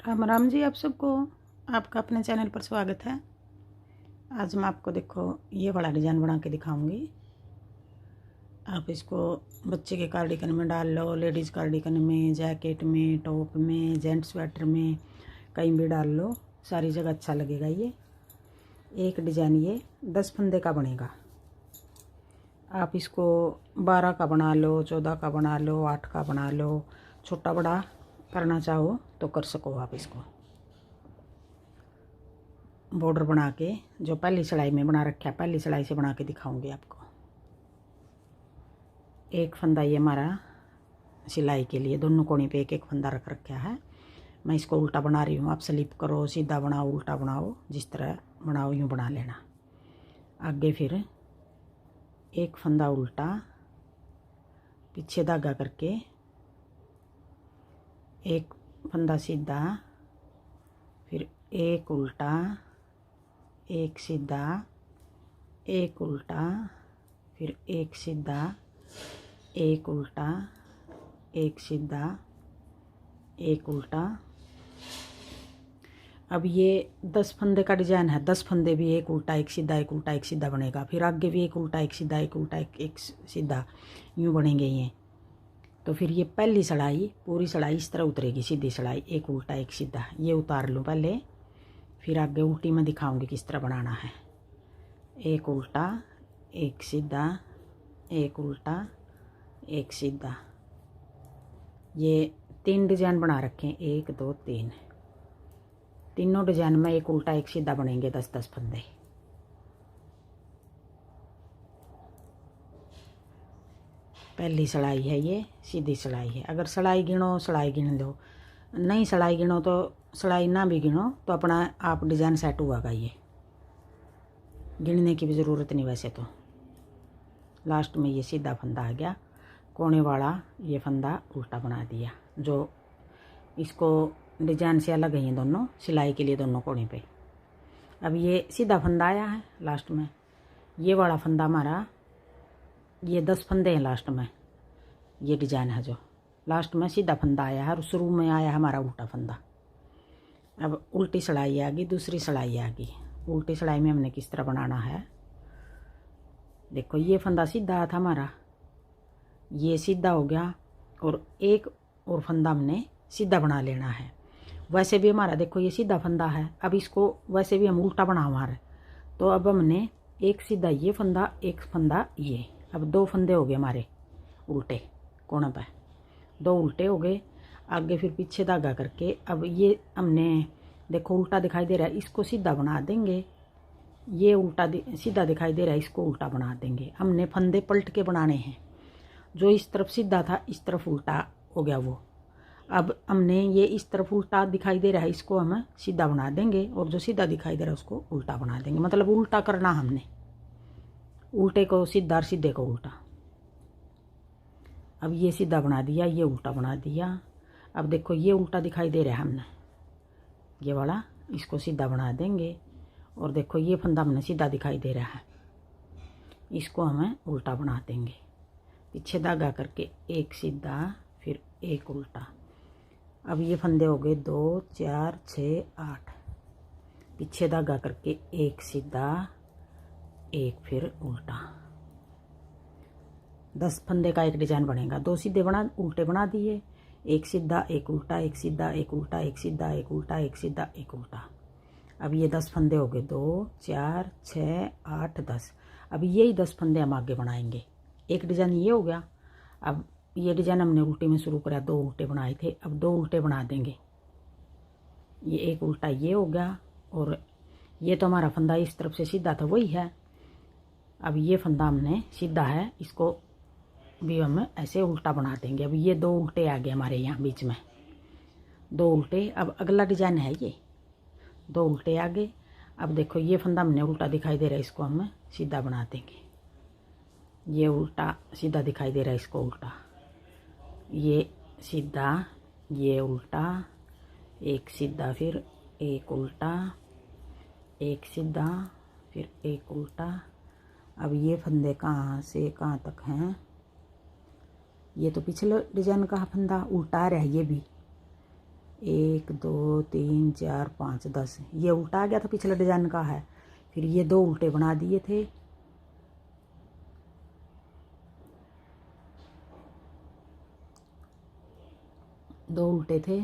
राम राम जी, आप सबको आपका अपने चैनल पर स्वागत है। आज मैं आपको देखो ये वाला डिज़ाइन बना के दिखाऊंगी। आप इसको बच्चे के कार्डिगन में डाल लो, लेडीज़ कार्डिगन में, जैकेट में, टॉप में, जेंट्स स्वेटर में, कहीं भी डाल लो, सारी जगह अच्छा लगेगा। ये एक डिज़ाइन ये 10 फंदे का बनेगा। आप इसको 12 का बना लो, 14 का बना लो, 8 का बना लो, छोटा बड़ा करना चाहो तो कर सको। आप इसको बॉर्डर बना के जो पहली सिलाई में बना रखा है, पहली सिलाई से बना के दिखाऊंगी आपको। एक फंदा ये हमारा सिलाई के लिए, दोनों कोने पे एक एक फंदा रख रखा है। मैं इसको उल्टा बना रही हूँ। आप स्लिप करो, सीधा बनाओ, उल्टा बनाओ, जिस तरह बनाओ यूँ बना लेना। आगे फिर एक फंदा उल्टा, पीछे धागा करके एक फंदा सीधा, फिर एक उल्टा, एक सीधा, एक उल्टा, फिर एक सीधा, एक उल्टा, एक सीधा, एक उल्टा। अब ये 10 फंदे का डिजाइन है। 10 फंदे भी एक उल्टा एक सीधा, एक उल्टा एक सीधा बनेगा। फिर आगे भी एक उल्टा एक सीधा, एक उल्टा एक सीधा, यूँ बनेंगे ये। तो फिर ये पहली सिलाई, पूरी सिलाई इस तरह उतरेगी, सीधी सिलाई, एक उल्टा एक सीधा। ये उतार लूँ पहले, फिर आगे उल्टी में दिखाऊंगी किस तरह बनाना है। एक उल्टा एक सीधा, एक उल्टा एक सीधा। ये 3 डिजाइन बना रखे हैं, 1 2 3। तीनों डिजाइन में एक उल्टा एक सीधा बनेंगे 10-10 फंदे। पहली सिलाई है ये, सीधी सिलाई है। अगर सिलाई गिनो, सिलाई गिन दो, नहीं सिलाई गिनो तो सिलाई ना भी गिनो तो अपना आप डिजाइन सेट हुआ। ये गिनने की भी ज़रूरत नहीं। वैसे तो लास्ट में ये सीधा फंदा आ गया, कोने वाला ये फंदा उल्टा बना दिया। जो इसको डिजाइन से अलग है दोनों, सिलाई के लिए दोनों कोने पे। अब ये सीधा फंदा आया है लास्ट में। ये वाला फंदा हमारा, ये 10 फंदे हैं लास्ट में। ये डिजाइन है जो लास्ट में सीधा फंदा आया है और शुरू में आया है हमारा उल्टा फंदा। अब उल्टी सिलाई आ गई, दूसरी सिलाई आ गई। उल्टी सिलाई में हमने किस तरह बनाना है देखो। ये फंदा सीधा था हमारा, ये सीधा हो गया, और एक और फंदा हमने सीधा बना लेना है। वैसे भी हमारा देखो ये सीधा फंदा है। अब इसको वैसे भी हम उल्टा बना हमारे, तो अब हमने एक सीधा ये फंदा, एक फंदा ये। अब 2 फंदे हो गए हमारे उल्टे कोने पर, 2 उल्टे हो गए। आगे फिर पीछे धागा करके अब ये हमने देखो उल्टा दिखाई दे रहा है, इसको सीधा बना देंगे। ये उल्टा सीधा दिखाई दे रहा है, इसको उल्टा बना देंगे। हमने फंदे पलट के बनाने हैं। जो इस तरफ सीधा था इस तरफ उल्टा हो गया वो। अब हमने ये इस तरफ उल्टा दिखाई दे रहा है, इसको हम सीधा बना देंगे, और जो सीधा दिखाई दे रहा है उसको उल्टा बना देंगे। मतलब उल्टा करना हमने, उल्टे को सीधा और सीधे को उल्टा। अब ये सीधा बना दिया, ये उल्टा बना दिया। अब देखो ये उल्टा दिखाई दे रहा है हमने, ये वाला, इसको सीधा बना देंगे। और देखो ये फंदा हमने सीधा दिखाई दे रहा है, इसको हमें उल्टा बना देंगे। पीछे धागा करके एक सीधा, फिर एक उल्टा। अब ये फंदे हो गए 2 4 6 8। पीछे धागा करके एक सीधा, एक फिर उल्टा। 10 फंदे का एक डिजाइन बनेगा। 2 सीधे बना, उल्टे बना दिए, एक सीधा एक उल्टा, एक सीधा एक उल्टा, एक सीधा एक उल्टा, एक सीधा एक उल्टा। अब ये 10 फंदे हो गए, 2 4 6 8 10। अब यही 10 फंदे हम आगे बनाएंगे। एक डिजाइन ये हो गया। अब ये डिजाइन हमने उल्टे में शुरू करा, 2 उल्टे बनाए थे, अब 2 उल्टे बना देंगे। ये एक उल्टा ये हो गया, और ये तो हमारा फंदा इस तरफ से सीधा था वही है। अब ये फंदा हमने सीधा है, इसको भी हम ऐसे उल्टा बना देंगे। अब ये 2 उल्टे आ गए हमारे यहाँ बीच में, 2 उल्टे। अब अगला डिजाइन है ये, 2 उल्टे आ गए। अब देखो ये फंदा हमने उल्टा दिखाई दे रहा है, इसको हम सीधा बना देंगे। ये उल्टा सीधा दिखाई दे रहा है, इसको उल्टा, ये सीधा, ये उल्टा, एक सीधा, फिर एक उल्टा, एक सीधा, फिर एक उल्टा। अब ये फंदे कहाँ से कहाँ तक हैं, ये तो पिछले डिजाइन का फंदा उल्टा आ रहा है ये भी। 1 2 3 4 5 10, ये उल्टा आ गया था, पिछले डिजाइन का है। फिर ये 2 उल्टे बना दिए थे, दो उल्टे थे,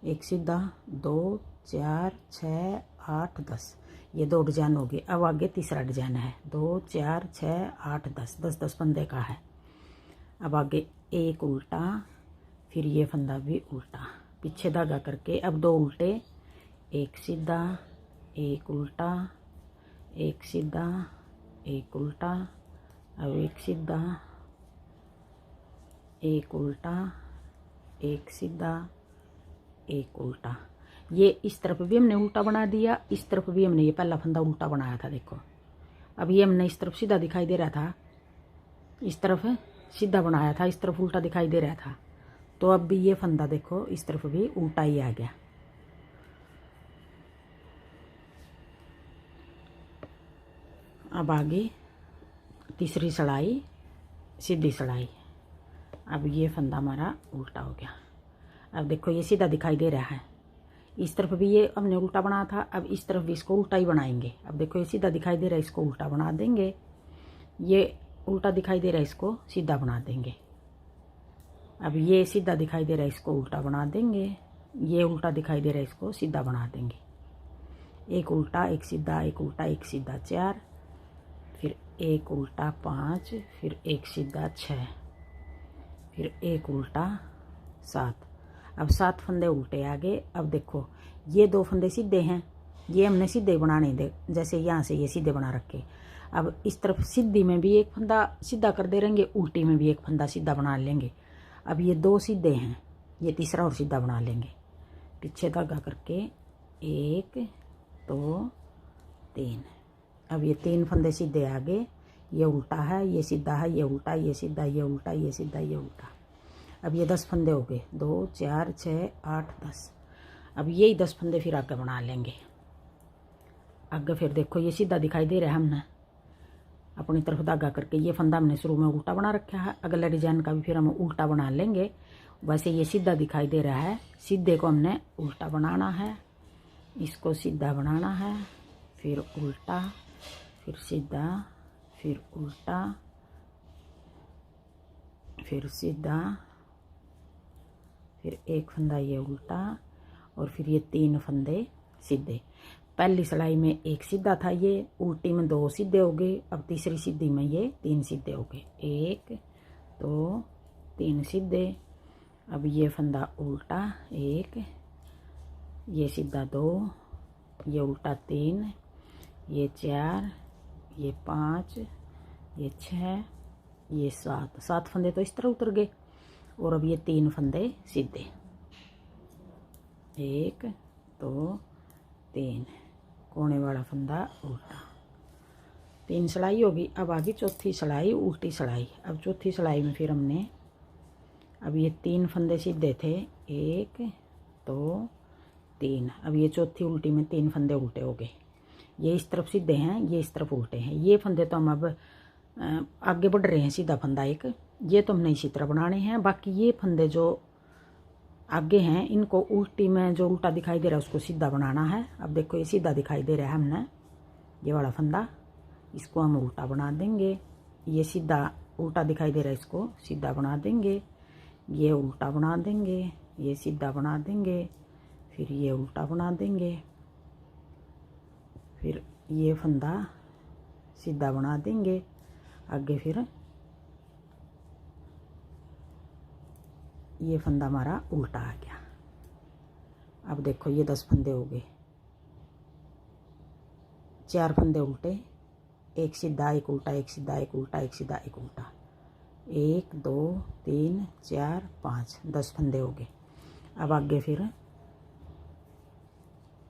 एक सीधा, 2 4 6 8 10, ये 2 डिजाइन हो गए। अब आगे तीसरा डिजाइन है, 2 4 6 8 10, 10 10 फंदे का है। अब आगे एक उल्टा, फिर ये फंदा भी उल्टा, पीछे धागा करके अब 2 उल्टे, एक सीधा, एक उल्टा, एक सीधा, एक उल्टा, अब एक सीधा, एक उल्टा, एक सीधा, एक उल्टा। ये इस तरफ भी हमने उल्टा बना दिया, इस तरफ भी हमने ये पहला फंदा उल्टा बनाया था, देखो। अब ये हमने इस तरफ सीधा दिखाई दे रहा था, इस तरफ सीधा बनाया था, इस तरफ उल्टा दिखाई दे रहा था, तो अब भी ये फंदा देखो इस तरफ भी उल्टा ही आ गया। अब आगे तीसरी सलाई, सीधी सलाई। अब ये फंदा हमारा उल्टा हो गया। अब देखो ये सीधा दिखाई दे रहा है, इस तरफ भी ये हमने उल्टा बनाया था, अब इस तरफ भी इसको उल्टा ही बनाएंगे। अब देखो ये सीधा दिखाई दे रहा है, इसको उल्टा बना देंगे, ये उल्टा दिखाई दे रहा है, इसको सीधा बना देंगे। अब ये सीधा दिखाई दे रहा है, इसको उल्टा बना देंगे, ये उल्टा दिखाई दे रहा है, इसको सीधा बना देंगे। एक उल्टा, एक सीधा, एक उल्टा, एक सीधा 4, फिर एक उल्टा 5, फिर एक सीधा 6, फिर एक उल्टा 7। अब 7 फंदे उल्टे आ गए। अब देखो ये 2 फंदे सीधे हैं, ये हमने सीधे बनाने दे, जैसे यहाँ से ये सीधे बना रखे। अब इस तरफ सीधी में भी एक फंदा सीधा कर दे रहेंगे, उल्टी में भी एक फंदा सीधा बना लेंगे। अब ये 2 सीधे हैं, ये तीसरा और सीधा बना लेंगे, पीछे धागा करके 1 2 3। अब ये 3 फंदे सीधे आ गए, ये उल्टा है, ये सीधा है, ये उल्टा, ये सीधा, ये उल्टा, ये सीधा, ये उल्टा। अब ये 10 फंदे हो गए, 2 4 6 8 10। अब यही 10 फंदे फिर आगे बना लेंगे। आगे फिर देखो ये सीधा दिखाई दे रहा है, हमने अपनी तरफ धागा करके ये फंदा हमने शुरू में उल्टा बना रखा है, अगला डिजाइन का भी फिर हम उल्टा बना लेंगे। वैसे ये सीधा दिखाई दे रहा है, सीधे को हमने उल्टा बनाना है, इसको सीधा बनाना है, फिर उल्टा, फिर सीधा, फिर उल्टा, फिर सीधा, फिर एक फंदा ये उल्टा, और फिर ये 3 फंदे सीधे। पहली सिलाई में एक सीधा था, ये उल्टी में 2 सीधे हो गए। अब तीसरी सीधी में ये 3 सीधे हो गए, 1 2 3 सीधे। अब ये फंदा उल्टा 1, ये सीधा 2, ये उल्टा 3, ये 4, ये 5, ये 6, ये 7। 7 फंदे तो इस तरह उतर गए, और अब ये 3 फंदे सीधे, 1 2 3, कोने वाला फंदा उल्टा। 3 सिलाई होगी। अब आगे चौथी सिलाई, उल्टी सिलाई। अब चौथी सिलाई में फिर हमने, अब ये 3 फंदे सीधे थे, 1 2 3। अब ये चौथी उल्टी में 3 फंदे उल्टे हो गए, ये इस तरफ सीधे हैं, ये इस तरफ उल्टे हैं। ये फंदे तो हम अब आगे बढ़ रहे हैं, सीधा फंदा एक, ये तो हमने इसी तरह बनाने हैं। बाकी ये फंदे जो आगे हैं, इनको उल्टी में जो उल्टा दिखाई दे रहा है उसको सीधा बनाना है। अब देखो ये सीधा दिखाई दे रहा है, हमने ये वाला फंदा, इसको हम उल्टा बना देंगे। ये सीधा उल्टा दिखाई दे रहा है, इसको सीधा बना देंगे, ये उल्टा बना देंगे, ये सीधा बना देंगे, फिर ये उल्टा बना देंगे, फिर ये फंदा सीधा बना देंगे। आगे फिर ये फंदा हमारा उल्टा आ गया। अब देखो ये 10 फंदे हो गए, 4 फंदे उल्टे, एक सीधा, एक उल्टा, एक सीधा, एक उल्टा, एक सीधा, एक उल्टा, 1 2 3 4 5, 10 फंदे हो गए। अब आगे फिर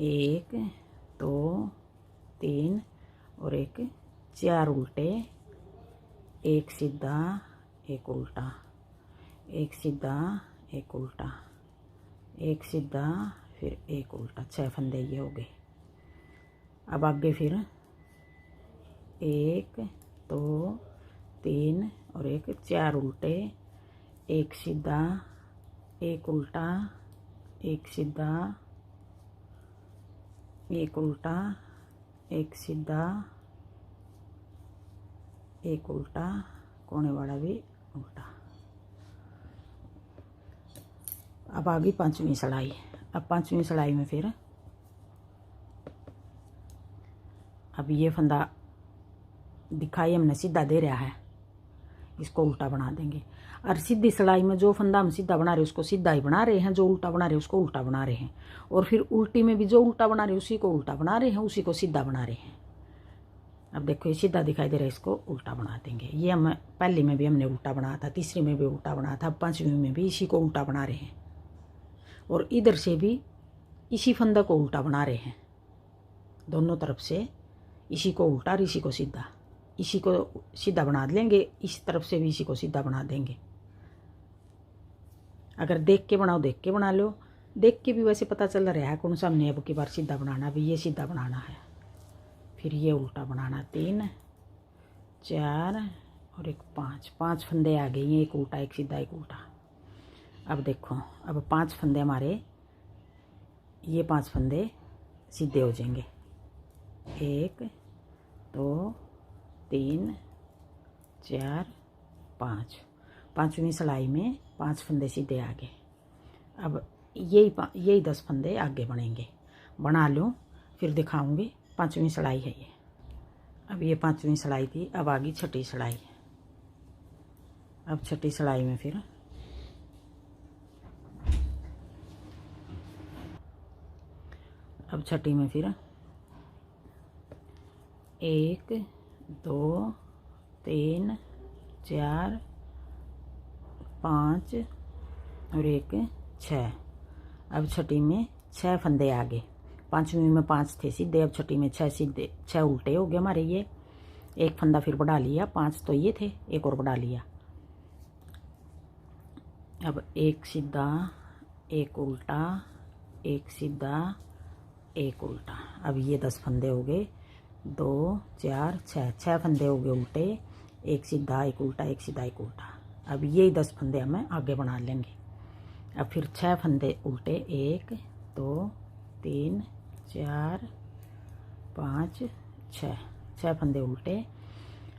1 2 3 और एक 4 उल्टे, एक सीधा, एक उल्टा, एक सीधा, एक उल्टा, एक सीधा, फिर एक उल्टा, 6 फंदे ये हो गए। अब आगे फिर 1 2 3 और एक 4 उल्टे, एक सीधा, एक उल्टा, एक सीधा, एक उल्टा, एक सीधा, एक उल्टा, कोने वाला भी उल्टा। अब आ गई पांचवी सिलाई। अब पांचवी सिलाई में फिर अब ये फंदा दिखाई हमने सीधा दे रहा है, इसको उल्टा बना देंगे। और सीधी सिलाई में जो फंदा हम सीधा बना रहे हैं उसको सीधा ही बना रहे हैं, जो उल्टा बना रहे हैं उसको उल्टा बना रहे हैं, और फिर उल्टी में भी जो उल्टा बना रहे हैं उसी को उल्टा बना रहे हैं, उसी को सीधा बना रहे हैं। अब देखो ये सीधा दिखाई दे रहा है, इसको उल्टा बना देंगे। ये हम पहली में भी हमने उल्टा बनाया था, तीसरी में भी उल्टा बनाया था, पांचवी में भी इसी को उल्टा बना रहे हैं, और इधर से भी इसी फंदा को उल्टा बना रहे हैं। दोनों तरफ से इसी को उल्टा और इसी को सीधा, इसी को सीधा बना लेंगे, इस तरफ से भी इसी को सीधा बना देंगे। अगर देख के बनाओ देख के बना लो, देख के भी वैसे पता चल रहा है कौन सा हमने अब की बार सीधा बनाना, अभी ये सीधा बनाना है, फिर ये उल्टा बनाना। 3 4 और एक 5, 5 फंदे आ गए हैं, एक उल्टा एक सीधा एक उल्टा। अब देखो अब 5 फंदे हमारे, ये 5 फंदे सीधे हो जाएंगे। 1 2 3 4 5, पांचवी सिलाई में 5 फंदे सीधे आ गए। अब यही 10 फंदे आगे बनेंगे। बना लूँ फिर दिखाऊंगी। पांचवी सिलाई है ये। अब ये पांचवी सिलाई थी, अब आ गई छठी सिलाई। अब छठी सिलाई में फिर अब छठी में फिर 1 2 3 4 5 और एक 6। अब छठी में 6 फंदे आ गए। पांचवी में 5 थे सीधे, अब छठी में 6 सीधे, 6 उल्टे हो गए हमारे। ये एक फंदा फिर बढ़ा लिया, 5 तो ये थे, एक और बढ़ा लिया। अब एक सीधा, एक उल्टा, एक सीधा, एक उल्टा। अब ये 10 फंदे हो गए। 2 4 6 फंदे हो गए उल्टे, एक सीधा एक उल्टा एक सीधा एक उल्टा। अब यही 10 फंदे हमें आगे बना लेंगे। अब फिर 6 फंदे उल्टे, 1 2 3 4 5 6, 6 फंदे उल्टे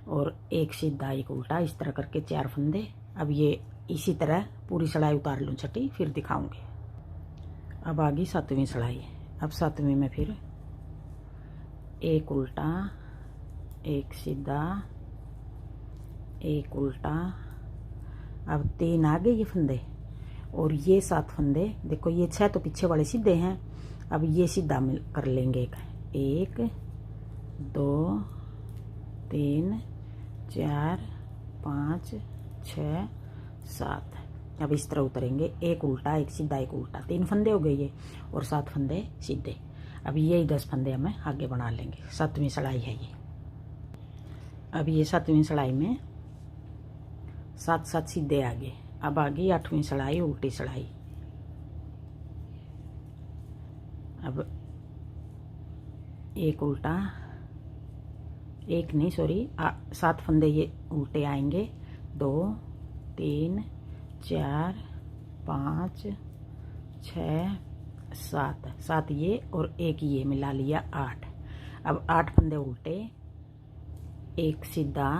और एक सीधा एक उल्टा, इस तरह करके 4 फंदे। अब ये इसी तरह पूरी सिलाई उतार लूँ छठी, फिर दिखाऊंगी। अब आ गई 7वीं सिलाई। अब 7वीं में फिर एक उल्टा, एक सीधा, एक उल्टा। अब 3 आ गए ये फंदे और ये 7 फंदे। देखो ये 6 तो पीछे वाले सीधे हैं, अब ये सीधा मिल कर लेंगे। 1 2 3 4 5 6 7। अब इस तरह उतरेंगे, एक उल्टा एक सीधा एक उल्टा। 3 फंदे हो गए ये और 7 फंदे सीधे। अब यही 10 फंदे हमें आगे बना लेंगे। 7वीं सिलाई है ये। अब ये 7वीं सिलाई में 7 सीधे आ गए। अब आ गई 8वीं सिलाई, उल्टी सिलाई। अब एक उल्टा, एक नहीं सॉरी 7 फंदे ये उल्टे आएंगे। 2 3 4 5 6 7 ये और एक ये मिला लिया 8। अब 8 फंदे उल्टे, एक सीधा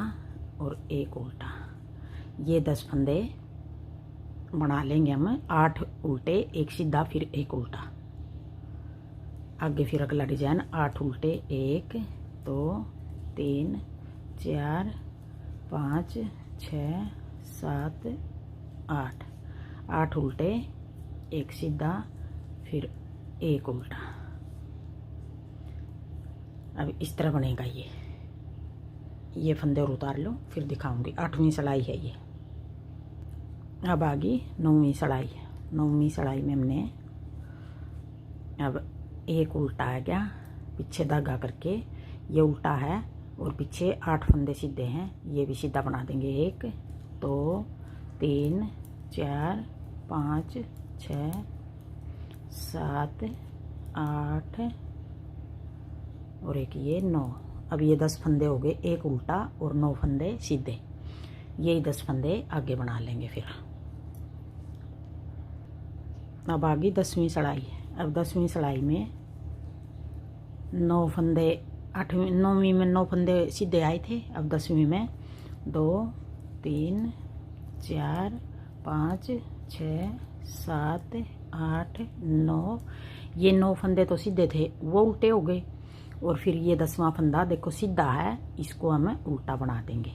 और एक उल्टा। ये 10 फंदे बना लेंगे हम। 8 उल्टे एक सीधा फिर एक उल्टा। आगे फिर अगला डिजाइन 8 उल्टे, 1 2 3 4 5 6 7 8। 8 उल्टे एक सीधा फिर एक उल्टा। अब इस तरह बनेगा ये फंदे और उतार लो फिर दिखाऊंगी। 8वीं सिलाई है ये। अब आ गई 9वीं सिलाई। 9वीं सिलाई में हमने अब एक उल्टा आ गया, पीछे धागा करके ये उल्टा है और पीछे 8 फंदे सीधे हैं, ये भी सीधा बना देंगे। 1 2 3 4 5 6 7 8 और एक ये 9। अब ये 10 फंदे हो गए, एक उल्टा और 9 फंदे सीधे। यही 10 फंदे आगे बना लेंगे फिर। अब आ गई 10वीं सिलाई। अब 10वीं सिलाई में 9 फंदे, 8वीं 9वीं में 9 फंदे सीधे आए थे। अब 10वीं में 2 3 4 5 6 7 8 9, ये 9 फंदे तो सीधे थे वो उल्टे हो गए। और फिर ये 10वां फंदा देखो सीधा है, इसको हम उल्टा बना देंगे।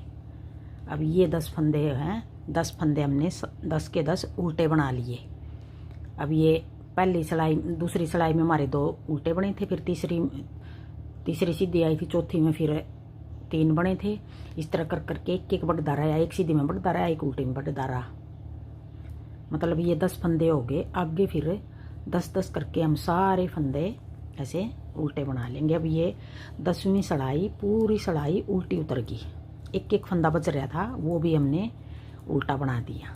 अब ये 10 फंदे हैं, 10 फंदे हमने 10 के 10 उल्टे बना लिए। अब ये पहली सिलाई, दूसरी सिलाई में हमारे 2 उल्टे बने थे, फिर तीसरी सीधी आई थी, चौथी में फिर 3 बने थे। इस तरह कर करके एक एक बढ़ता रहा, एक सीधी में बढ़ता रहा, एक उल्टे में बढ़ता रहा। मतलब ये 10 फंदे हो गए। आगे फिर 10-10 करके हम सारे फंदे ऐसे उल्टे बना लेंगे। अब ये 10वीं सिलाई पूरी सिलाई उल्टी उतर गई। एक एक फंदा बच रहा था वो भी हमने उल्टा बना दिया।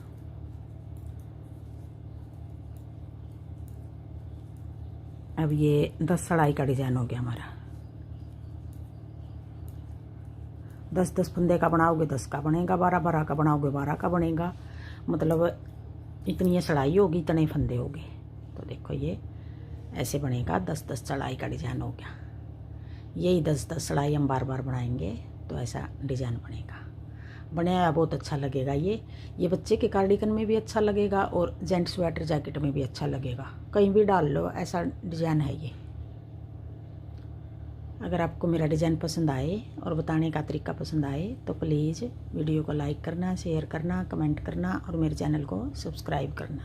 अब ये 10 सिलाई का डिजाइन हो गया हमारा। 10-10 फंदे का बनाओगे 10 का बनेगा, 12-12 का बनाओगे 12 का बनेगा। मतलब इतनी ये सिलाई होगी, इतने फंदे हो गए। तो देखो ये ऐसे बनेगा। 10-10 सिलाई का डिजाइन हो गया। यही 10-10 सिलाई हम बार बार बनाएंगे तो ऐसा डिजाइन बनेगा। बनाया बहुत अच्छा लगेगा। ये बच्चे के कार्डिगन में भी अच्छा लगेगा और जेंट स्वेटर जैकेट में भी अच्छा लगेगा, कहीं भी डाल लो, ऐसा डिजाइन है ये। अगर आपको मेरा डिज़ाइन पसंद आए और बताने का तरीका पसंद आए तो प्लीज़ वीडियो को लाइक करना, शेयर करना, कमेंट करना और मेरे चैनल को सब्सक्राइब करना।